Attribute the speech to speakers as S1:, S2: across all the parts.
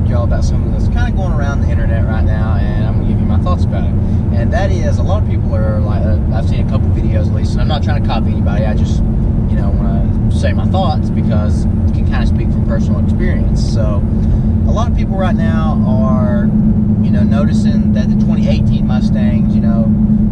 S1: to y'all about something that's kind of going around the internet right now, and I'm going to give you my thoughts about it. And that is, a lot of people are like, I've seen a couple videos at least, and I'm not trying to copy anybody, I just, want to say my thoughts because it can kind of speak from personal experience. So, a lot of people right now are, noticing that the 2018 Mustangs,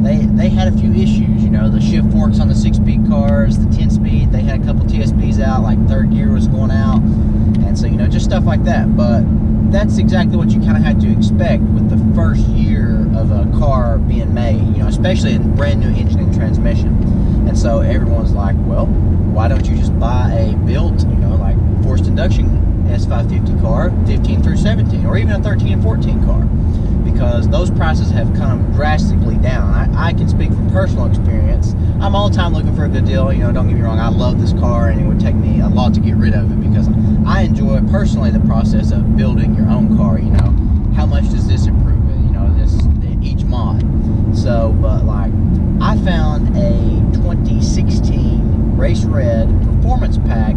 S1: they had a few issues, the shift forks on the 6-speed cars, the 10-speed, they had a couple TSPs out, like third gear was going out, and so, just stuff like that. But that's exactly what you kind of had to expect with the first year of a car being made, especially in brand new engine and transmission. And so everyone's like, well, why don't you just buy a built, like forced induction S550 car, 15 through 17, or even a 13 and 14 car, because those prices have come drastically down. I can speak from personal experience. I'm all the time looking for a good deal. Don't get me wrong, I love this car, and it would take me a lot to get rid of it because I enjoy personally the process of building your own car. How much does this improve it? Each mod. So, but like, I found a 2016 Race Red Performance Pack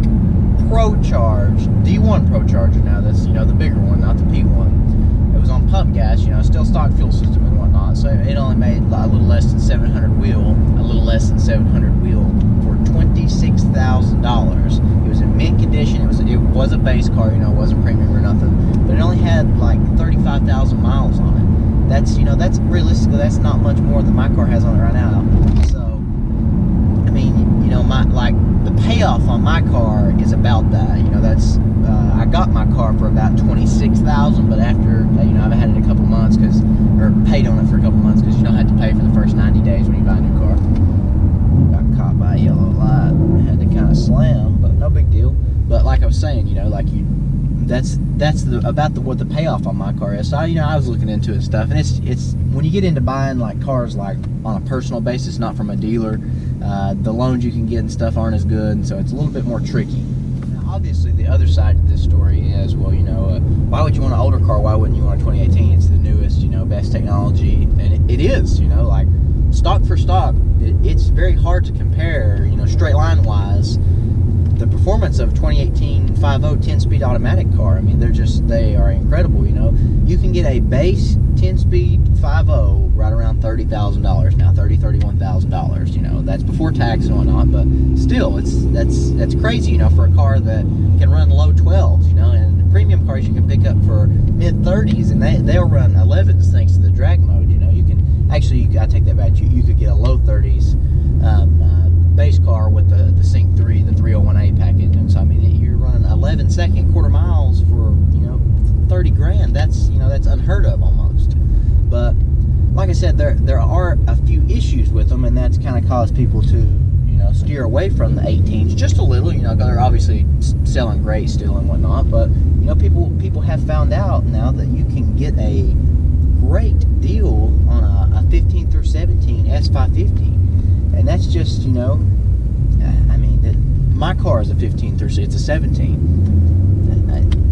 S1: Pro Charge, D1 Pro Charger. Now that's, the bigger one, not the P1. It was on pump gas, still stock fuel system and whatnot. So it only made a little less than 700 wheel, for $26,000. It was in mint condition. It was a base car, it wasn't premium or nothing. But it only had like 35,000 miles on it. That's, that's realistically, that's not much more than my car has on it right now. So, I mean, the payoff on my car is about that. That's, I got my car for about $26,000, but after, I've had it a couple months or paid on it for a couple months because you don't have to pay for the first 90 days when you buy a new car. Got caught by a yellow light, had to kind of slam, but no big deal. But like I was saying, that's what the payoff on my car is. So I was looking into it and stuff, and it's when you get into buying like cars like on a personal basis, not from a dealer, the loans you can get and stuff aren't as good, and so it's a little bit more tricky. Now, obviously, the other side of this story is, well, why would you want an older car? Why wouldn't you want a 2018? It's the newest, best technology, and it is, like stock for stock. It's very hard to compare, straight line wise, the performance of 2018 5.0 10-speed automatic car. I mean, they are incredible. You can get a base 10-speed 5.0 right around $30,000 now, $31,000. That's before tax and whatnot, but still, that's crazy. For a car that can run low 12s. And premium cars you can pick up for mid 30s, and they'll run 11s thanks to the drag mode. You can actually, I take that back. You could get a low 30s. Base car with the Sync 3, the 301A package, and so I mean you're running 11-second quarter miles for 30 grand. That's that's unheard of almost. But like I said, there are a few issues with them, and that's kind of caused people to steer away from the 18s just a little. They're obviously selling great still and whatnot, but people have found out now that you can get a great deal on a 15 through 17 S550. And that's just, I mean, my car is a 15 through, it's a 17.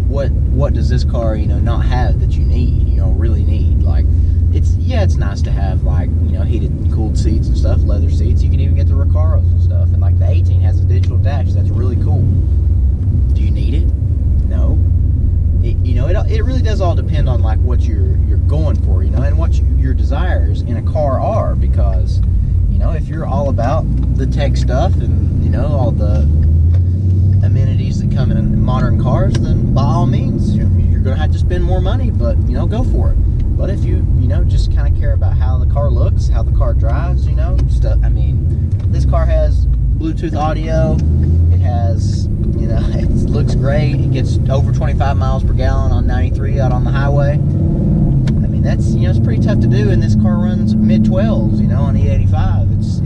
S1: What does this car, not have that you need, really need? Like, it's nice to have, like, heated and cooled seats and stuff, leather seats. You can even get the Recaros and stuff. And, like, the 18 has a digital dash. That's really cool. Do you need it? No. It really does all depend on, like, what you're going for, and what your desires in a car are, because if you're all about the tech stuff and, all the amenities that come in modern cars, then by all means, you're going to have to spend more money, but, go for it. But if you, just kind of care about how the car looks, how the car drives, stuff, I mean, this car has Bluetooth audio, it has, it looks great, it gets over 25 miles per gallon on 93 out on the highway. I mean, that's, it's pretty tough to do, and this car runs mid-12s, on E85. It's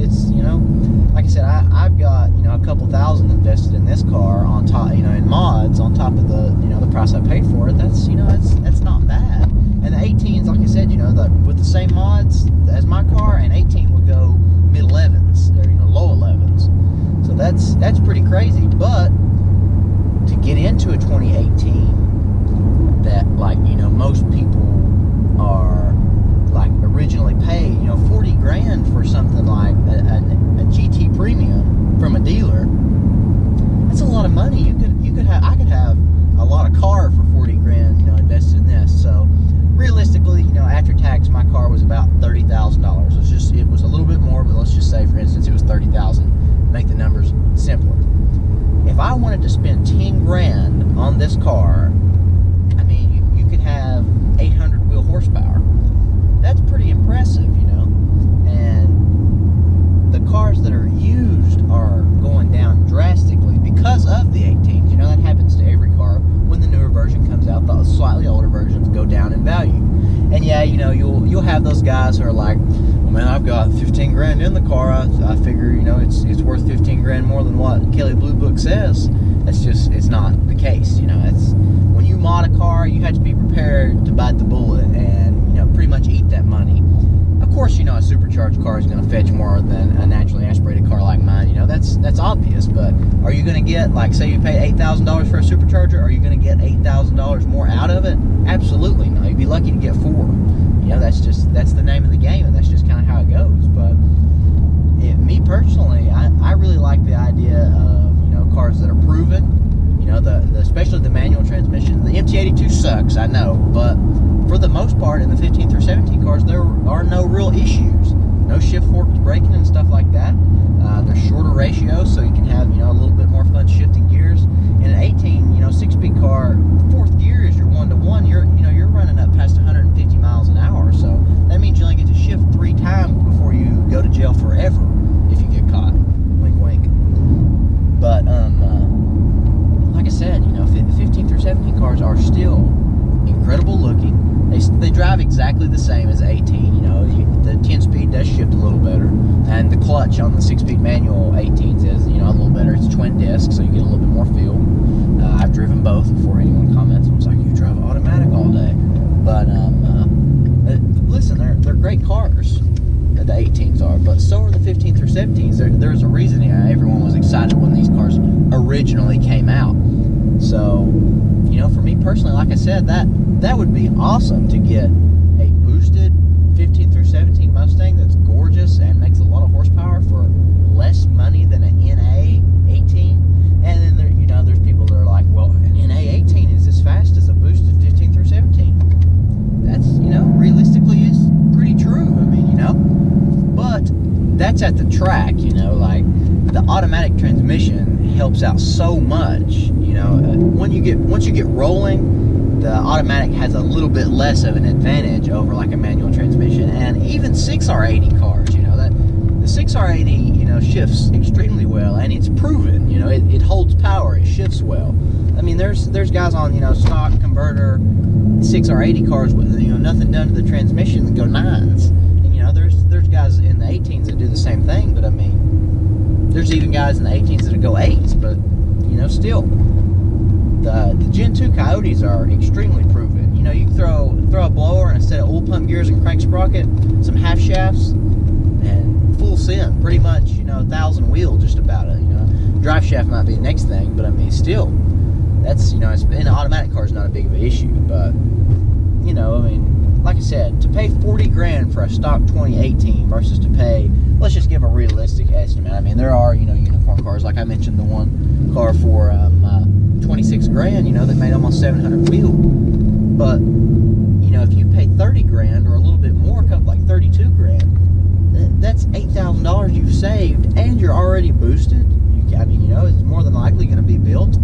S1: like I said, I've got, a couple thousand invested in this car on top, in mods on top of the, the price I paid for it. That's, that's not bad. And the 18s, like I said, with the same mods as my car, an 18 would go mid-11s, or, low 11s. So that's pretty crazy. But to get into a 2018 that, like, most people are, like, originally paid, 40 grand for something like a GT Premium from a dealer. That's a lot of money. I could have a lot of car for 40 grand, invested car, I mean, you could have 800 wheel horsepower. That's pretty impressive, you know. And the cars that are used are going down drastically because of the 18s. You know, that happens to every car. When the newer version comes out, the slightly older versions go down in value. And yeah, you know, you'll have those guys who are like, well, man, I've got 15 grand in the car. I figure, you know, it's worth 15 grand more than what Kelly Blue Book says. It's not the case. You know, when you mod a car, you have to be prepared to bite the bullet and, you know, pretty much eat that money. Of course, you know, a supercharged car is going to fetch more than a naturally aspirated car like mine. You know, that's obvious. But are you going to get, like, say you pay $8,000 for a supercharger, are you going to get $8,000 more out of it? Absolutely not. You'd be lucky to get 4. You know, that's the name of the game, and that's just kind of how it goes. But me personally, I really like the idea of, you know, cars that are proven. You know, especially the manual transmission. The MT82 sucks, I know, but for the most part, in the 15 through 17 cars, there are no real issues. No shift forked braking and stuff like that. They're shorter ratios, so you can have, you know, a little bit more fun shifting gears. In an 18, you know, 6-speed car, 4th gear is your 1-to-1. You're running up past 150 miles an hour, so that means you only get to shift 3 times before you go to jail forever if you get caught. Wink, wink. But like I said, you know, 15 through 17 cars are still incredible looking. They drive exactly the same as 18. You know, the 10-speed does shift a little better, and the clutch on the 6-speed manual 18s is, you know, a little better. It's twin disc, so you get a little bit more feel. I've driven both before anyone comments. I was like, you drive automatic all day, but listen, they're great cars. The 18s are, but so are the 15 through 17s. There's a reason everyone was excited when these cars originally came out. So, you know, for me personally, like I said, that would be awesome to get a boosted 15 through 17 Mustang that's gorgeous and makes a lot of horsepower for less money than an NA 18. And then there's people that are like, well, an NA 18 is as fast as a boosted 15 through 17. That's, you know, realistically is pretty true. I mean, you know, but that's at the track. You know, like the automatic transmission helps out so much. You know, once you get rolling, the automatic has a little bit less of an advantage over like a manual transmission. And even 6R80 cars, you know, that the 6R80, you know, shifts extremely well, and it's proven. You know, it holds power, it shifts well. I mean, there's guys on, you know, stock converter 6R80 cars with, you know, nothing done to the transmission that go 9s. And, you know, there's guys in the 18s that do the same thing, but I mean, there's even guys in the 18s that go 8s, but, you know, still, the Gen 2 Coyotes are extremely proven. You know, you can throw a blower and a set of oil pump gears and crank sprocket, some half shafts, and full send, pretty much, you know, 1,000 wheel just about it. You know, drive shaft might be the next thing, but I mean, still, that's, you know, in an automatic car is not a big of an issue. But, you know, I mean, like I said, to pay 40 grand for a stock 2018 versus to pay, let's just give a realistic estimate. I mean, there are, you know, unicorn cars, like I mentioned the one car for 26 grand, you know, that made almost 700 wheel. But, you know, if you pay 30 grand or a little bit more, like 32 grand, that's $8,000 you've saved, and you're already boosted. I mean, you know, it's more than likely going to be built.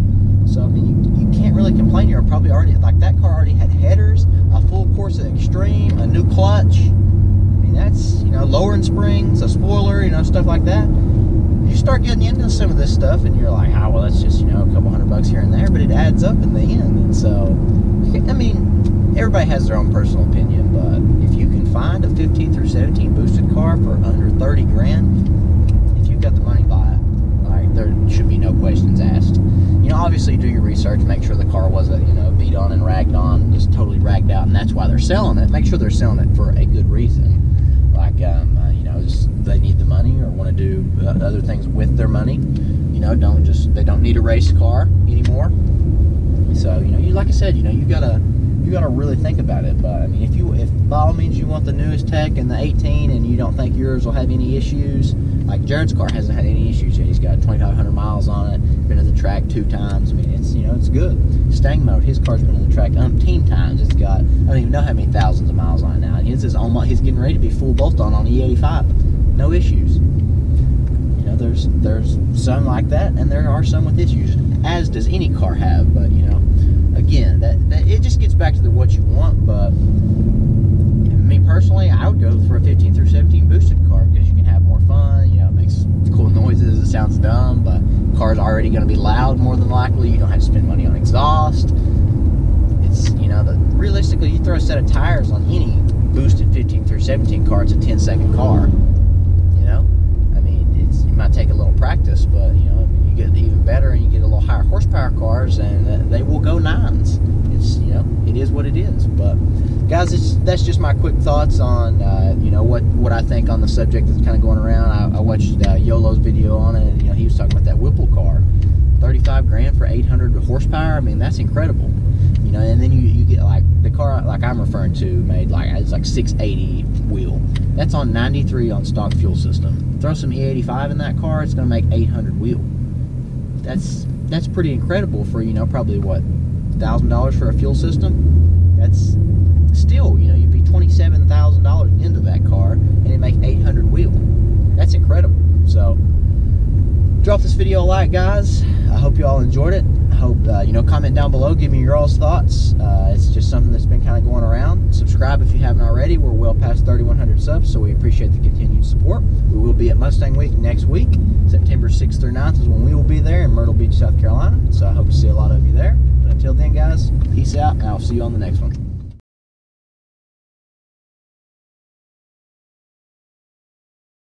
S1: So, I mean, you can't really complain. You're probably already, like, that car already had headers, a full course of Extreme, a new clutch. I mean, that's, you know, lowering springs, a spoiler, you know, stuff like that. You start getting into some of this stuff, and you're like, oh, well, that's just, you know, a couple $100 here and there, but it adds up in the end. And so, I mean, everybody has their own personal opinion, but if you can find a 15 through 17 boosted car for under 30 grand, if you've got the money, buy it. Like, there should be no questions asked. You know, obviously do your research, make sure the car wasn't, you know, beat on and ragged on, just totally ragged out, and that's why they're selling it. Make sure they're selling it for a good reason. Like, you know, just they need the money or want to do other things with their money. You know, they don't need a race car anymore. So, you know, like I said, you know, you gotta really think about it. But I mean, if by all means you want the newest tech and the 18, and you don't think yours will have any issues, like Jared's car hasn't had any issues yet. He's got 2,500 miles on it. Been to the track 2 times. I mean, it's, you know, it's good. Stang mode, his car's been to the track umpteen times. It's got, I don't even know how many thousands of miles on it now. His is almost, he's getting ready to be full bolt-on E85. No issues. You know, there's some like that, and there are some with issues, as does any car have. But, you know, back to what you want, but me personally, I would go for a 15 through 17 boosted car because you can have more fun. You know, it makes cool noises. It sounds dumb, but the car's already going to be loud more than likely. You don't have to spend money on exhaust. It's, you know, realistically, you throw a set of tires on any boosted 15 through 17 car, it's a 10-second car. You know, I mean, it might take a little practice, but you know, you get even better and you get a little higher horsepower cars, and they will go 9s. It's, you know, it is what it is. But guys, that's just my quick thoughts on you know, what I think on the subject that's kind of going around. I watched YOLO's video on it, and you know, he was talking about that Whipple car, 35 grand for 800 horsepower. I mean, that's incredible. You know, and then you get like the car like I'm referring to made like, it's like 680 wheel. That's on 93 on stock fuel system. Throw some E85 in that car, it's going to make 800 wheel. That's pretty incredible for, you know, probably what, $1,000 for a fuel system. That's still, you know, you'd be $27,000 into that car and it make 800 wheel. That's incredible. So drop this video a like, guys. I hope you all enjoyed it. I hope you know, comment down below, give me your all's thoughts. It's just something that's been kind of going around. Subscribe if you haven't already. We're well past 3,100 subs, so we appreciate the continued support. We will be at Mustang Week next week. September 6th through 9th is when we will be there in Myrtle Beach, South Carolina. So I hope to see a lot of you there. But until then, guys, peace out, and I'll see you on the next one.